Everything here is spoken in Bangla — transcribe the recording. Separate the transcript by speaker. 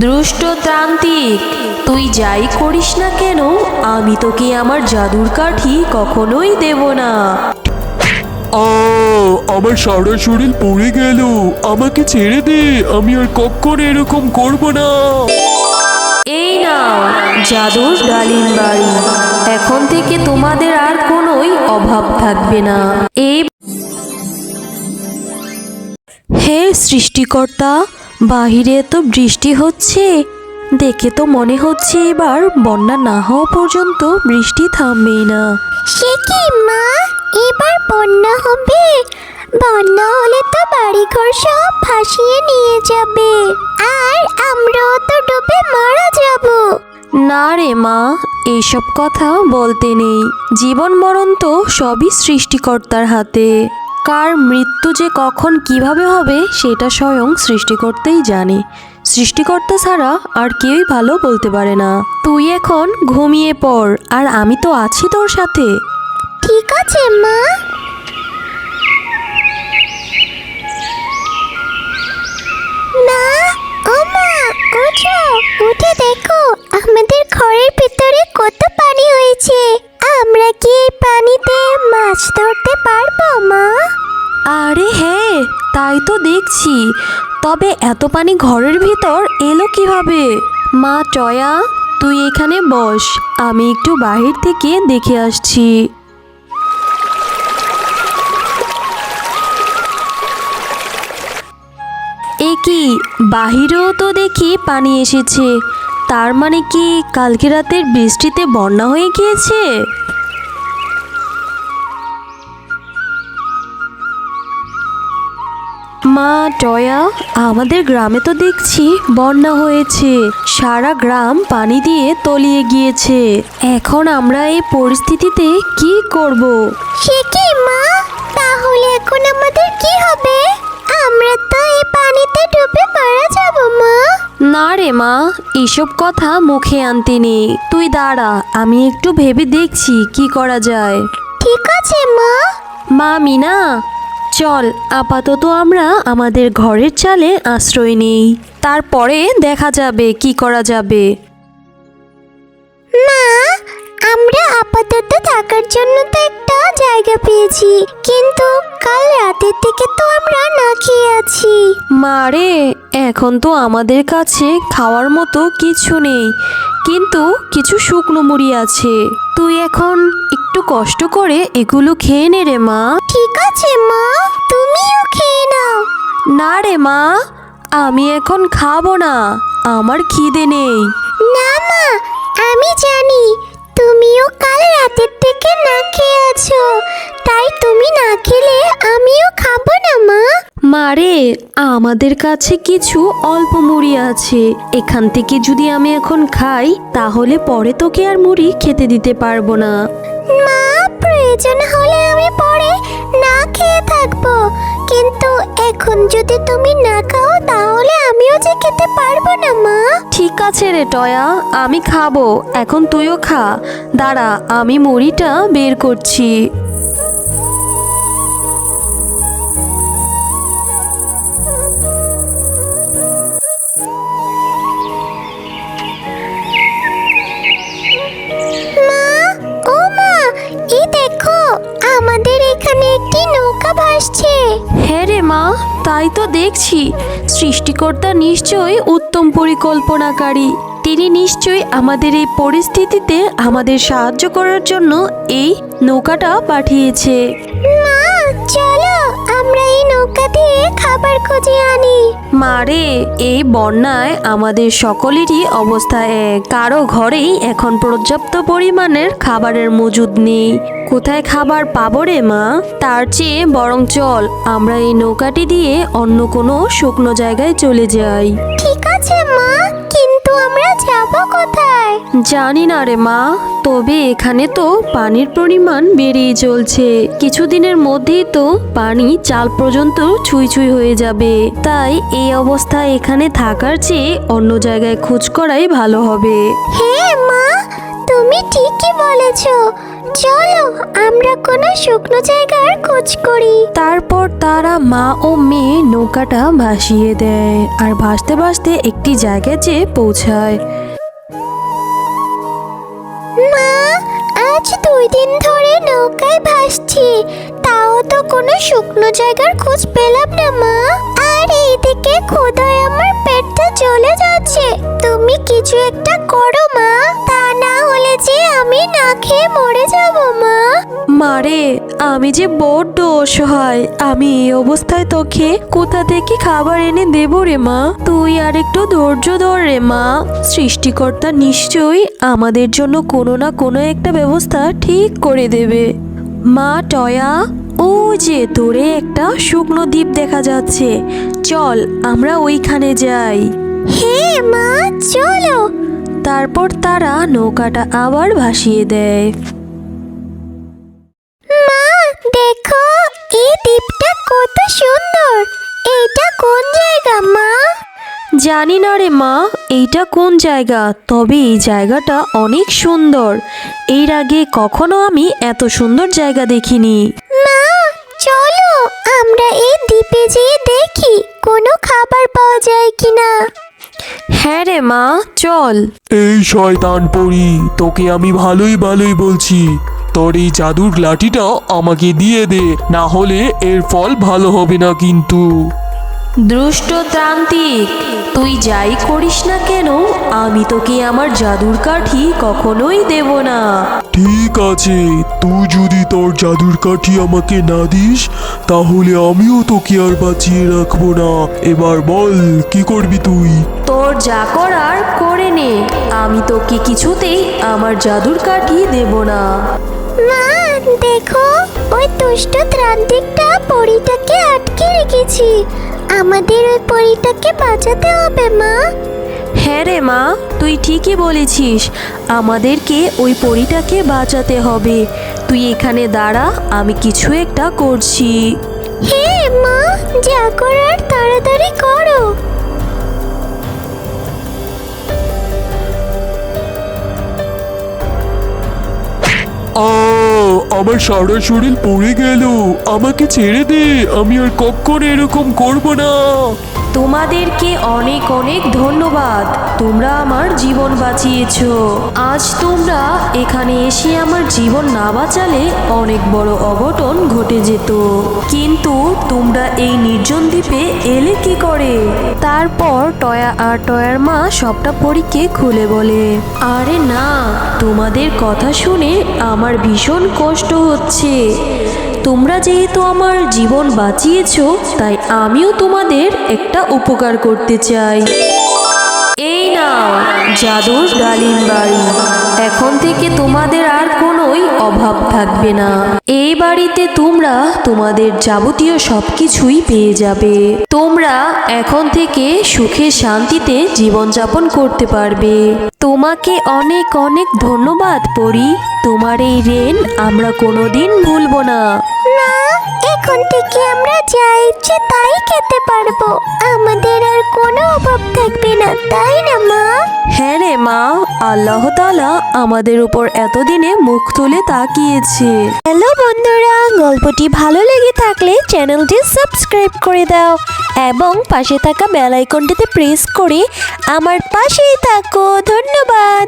Speaker 1: দুষ্টতান্ত্রিক, তুই যাই করিস না কেন আমি তোকে আমার জাদুর কাঠি কখনোই দেব না।
Speaker 2: আমার সারা শরীর পুড়ে গেল, আমাকে ছেড়ে দে, আমি আর কখনো এরকম করব না।
Speaker 1: এই নাও জাদুর ডালিম বাড়ি, এখন থেকে তোমাদের আর কোনোই অভাব থাকবে না। এই হে সৃষ্টিকর্তা, বাহিরে তো বৃষ্টি হচ্ছে, দেখে তো মনে হচ্ছে এবার বন্যা না হওয়া পর্যন্ত বৃষ্টি থামবেই না।
Speaker 3: সে কি মা, এবার বন্যা হবে? বন্যা হলে তো বাড়িঘর সব ভাসিয়ে নিয়ে যাবে, আর আমরাও তো ডুবে মারা যাব।
Speaker 1: না রে মা, এইসব কথা বলতে নেই। জীবন মরণ তো সবই সৃষ্টিকর্তার হাতে। কার মৃত্যু যে কখন কিভাবে হবে সেটা স্বয়ং সৃষ্টিকর্তাই জানে। সৃষ্টিকর্তা ছাড়া আর কেউই ভালো বলতে পারে না। তুই এখন ঘুমিয়ে পড়, আর আমি তো আছি তোর সাথে।
Speaker 3: ঠিক আছে মা। মা, ও মা, ওঠো, উঠে দেখো আমাদের ঘরের ভিতরে কত পানি হয়েছে। আমরা কি এই পানিতে মাছ ধরতে পারবো মা?
Speaker 1: আরে হ্যাঁ, তাই তো দেখছি। তবে এত পানি ঘরের ভিতর এলো কিভাবে? মা টয়া, তুই এখানে বস, আমি একটু বাহির থেকে দেখে আসছি। এ কি, বাহিরেও তো দেখি পানি এসেছে। তার মানে কি কালকে রাতের বৃষ্টিতে বন্যা হয়ে গিয়েছে? মা টয়া, আমাদের গ্রামে তো দেখছি বন্যা হয়েছে, সারা গ্রাম পানি দিয়ে তলিয়ে গিয়েছে। এখন আমরা এই পরিস্থিতিতে কি করব?
Speaker 3: সে কি মা, তাহলে এখন আমাদের কি হবে? আমরা তো এই পানিতে ডুবে মারা যাব মা।
Speaker 1: না রে মা, এসব কথা মুখে আনতে নেই। তুই দাঁড়া, আমি একটু ভেবে দেখছি কি করা যায়।
Speaker 3: ঠিক আছে মা।
Speaker 1: মা মিনা, চল আপাতত আমরা আমাদের ঘরের চালে আশ্রয় নেই, তারপরে দেখা যাবে কি করা যাবে।
Speaker 3: মা, আমরা আপাতত থাকার জন্য তো একটা জায়গা পেয়েছি, কিন্তু কাল রাতের থেকে তো আমরা না খেয়ে আছি।
Speaker 1: মা রে, এখন তো আমাদের কাছে খাওয়ার মতো কিছু নেই, কিন্তু কিছু শুকনো মুড়ি আছে। তুই এখন একটু কষ্ট করে এগুলো খেয়ে নে রে মা।
Speaker 3: ঠিক আছে মা, তুমিও খেয়ে নাও।
Speaker 1: না রে মা, আমি এখন খাবো না, আমার খিদে নেই।
Speaker 3: না মা, আমি জানি তুমিও কাল রাতের থেকে না খেয়ে আছো, তাই তুমি না খেলে আমিও খাবো না মা।
Speaker 1: মারে, আমাদের কাছে কিছু অল্প মুড়ি আছে, এখান থেকে যদি আমি এখন খাই তাহলে পরে তোকে আর মুড়ি খেতে দিতে পারবো না।
Speaker 3: মা, প্রয়োজন হলে আমি পরে না খেয়ে থাকবো, কিন্তু এখন যদি তুমি না খাও তাহলে আমিও যে খেতে পারবো না মা।
Speaker 1: ঠিক আছে রে টয়া, আমি খাবো, এখন তুইও খা। দাঁড়া, আমি মুড়িটা বের করছি।
Speaker 3: মা, ও মা, এই দেখো আমাদের এখানে একটি নৌকা ভাসছে।
Speaker 1: হ্যাঁ রে মা, তাই তো দেখছি। সৃষ্টিকর্তা নিশ্চয়ই উত্তম পরিকল্পনাকারী। তিনি নিশ্চয়ই আমাদের এই পরিস্থিতিতে আমাদের সাহায্য করার জন্য এই নৌকাটা পাঠিয়েছে।
Speaker 3: মা, চলো আমরা এই নৌকা দিয়ে খাবার খুঁজে আনি।
Speaker 1: মারে, এই বন্যায় আমাদের সকলেরই অবস্থা এক। কারো ঘরেই এখন পর্যাপ্ত পরিমাণের খাবারের মজুদ নেই। কোথায় খাবার পাবো রে মা? তার চেয়ে বরং চল আমরা এই নৌকাটি দিয়ে অন্য কোনো শুকনো জায়গায় চলে যাই।
Speaker 3: ঠিক আছে মা, কিন্তু আমরা যাব কোথায়?
Speaker 1: জানি না রে মা, তবে এখানে তো পানির পরিমাণ বেড়েই চলছে। কিছুদিনের মধ্যেই তো পানি চাল পর্যন্ত ছুঁই ছুঁই হয়ে যাবে। তাই এই অবস্থায় এখানে থাকার চেয়ে অন্য জায়গায় খোঁজ করাই ভালো হবে।
Speaker 3: হ্যাঁ মা, তুমি ঠিকই বলেছো। চলো আমরা কোনো শুকনো জায়গার খোঁজ করি।
Speaker 1: তারপর তারা মা ও মেয়ে নৌকাটা ভাসিয়ে দেয় আর ভাসতে ভাসতে একটি জায়গায় যেয়ে পৌঁছায়।
Speaker 3: মা, আজ 2 দিন ধরে নৌকায় ভাসছি, তাও তো কোনো শুকনো জায়গার খোঁজ পেলাম না মা। আর এইদিকে ক্ষুধায় আমার পেটটা জ্বলে যাচ্ছে। তুমি কিছু একটা করো মা, তা না হলে যে আমি না খেয়ে মরে যাব মা।
Speaker 1: মারে, আমি যে বড্ড অসহায়, আমি এই অবস্থায় তোকে কোথা থেকে খাবার এনে দেব রে মা? তুই আর একটু ধৈর্য ধর রে মা। সৃষ্টিকর্তা নিশ্চয়ই আমাদের জন্য কোনো না কোনো একটা ব্যবস্থা ঠিক করে দেবে। মা টয়া, ও যে দূরে একটা শুকনো দ্বীপ দেখা যাচ্ছে, চল আমরা ওইখানে যাই।
Speaker 3: হ্যাঁ মা, চলো।
Speaker 1: তারপর তারা নৌকাটা আবার ভাসিয়ে দেয়।
Speaker 3: মা দেখো, এই দ্বীপটা কত সুন্দর। এটা কোন জায়গা মা?
Speaker 1: জানি না রে মা, এইটা কোন জায়গা, তবে এই জায়গাটা অনেক সুন্দর। এর আগে কখনো আমি এত সুন্দর জায়গা দেখিনি।
Speaker 3: মা চলো আমরা এই দ্বীপে যেয়ে দেখি কোনো খাবার পাওয়া যায় কিনা।
Speaker 1: হ্যাঁ রে মা, চল।
Speaker 2: এই শয়তান পরী, তোকে আমি ভালোই ভালোই বলছি, তোর এই জাদুর লাঠিটা আমাকে দিয়ে দে, না হলে এর ফল ভালো হবে না কিন্তু।
Speaker 1: দুষ্ট তান্ত্রিক, তুই যাই করিস না কেন, আমি তোকে আমার জাদুর কাঠি কখনোই দেব না।
Speaker 2: ঠিক আছে, তুই যদি তোর জাদুর কাঠি আমাকে না দিস তাহলে আমিও তোকে আর বাঁচিয়ে রাখবো না। এবার বল কি করবি তুই?
Speaker 1: তোর যা করার করে নে, আমি তোকে কিছুতেই আমার জাদুর কাঠি দেব না।
Speaker 3: মা দেখো, ওই দুষ্ট ত্রান্তিকটা পরীটাকে আটকে রেখেছি। আমাদের ওই পরীটাকে বাঁচাতে হবে মা।
Speaker 1: হ্যাঁ রে মা, তুই ঠিকই বলেছিস, আমাদেরকে ওই পরীটাকে বাঁচাতে হবে। তুই এখানে দাঁড়া, আমি কিছু একটা করছি।
Speaker 3: হ্যাঁ মা, যা করার তাড়াতাড়ি করো।
Speaker 2: আমার সারা শরীর পড়ে গেল, আমাকে ছেড়ে দে, আমি আর কখনো এরকম করব না।
Speaker 1: তোমাদেরকে অনেক অনেক ধন্যবাদ, তোমরা আমার জীবন বাঁচিয়েছো। আজ তোমরা এখানে এসে আমার জীবন না বাঁচালে অনেক বড় অঘটন ঘটে যেত। কিন্তু তোমরা এই নির্জন দ্বীপে এলে কি করে? তারপর টয়া আর টয়ার মা সবটা পরীকে খুলে বলে, আরে না, তোমাদের কথা শুনে আমার ভীষণ কষ্ট হচ্ছে। তোমরা যেহেতু আমার জীবন বাঁচিয়েছো, তাই আমিও তোমাদের একটা উপকার করতে চাই। এই নাও জাদুর ডালিম বাড়ি, এখন থেকে তোমাদের আর কোনোই অভাব থাকবে না। এই বাড়িতে তোমরা তোমাদের যাবতীয় সবকিছুই পেয়ে যাবে। তোমরা এখন থেকে সুখে শান্তিতে জীবনযাপন করতে পারবে। তোমাকে অনেক অনেক ধন্যবাদ পরি, তোমার এই ঋণ আমরা কোনোদিন ভুলবো না।
Speaker 3: না, এখন থেকে আমরা যা ইচ্ছে তাই খেতে পারবো, আমাদের আর কোনো অভাব থাকবে না, তাই না মা?
Speaker 1: হ্যাঁ রে মা, আল্লাহ তাআলা আমাদের উপর এতদিনে মুখ তুলে তাকিয়েছে।
Speaker 3: হ্যালো বন্ধুরা, গল্পটি ভালো লেগে থাকলে চ্যানেলটি সাবস্ক্রাইব করে দাও এবং পাশে থাকা বেল আইকনটিতে প্রেস করে আমার পাশেই থাকো। ধন্যবাদ।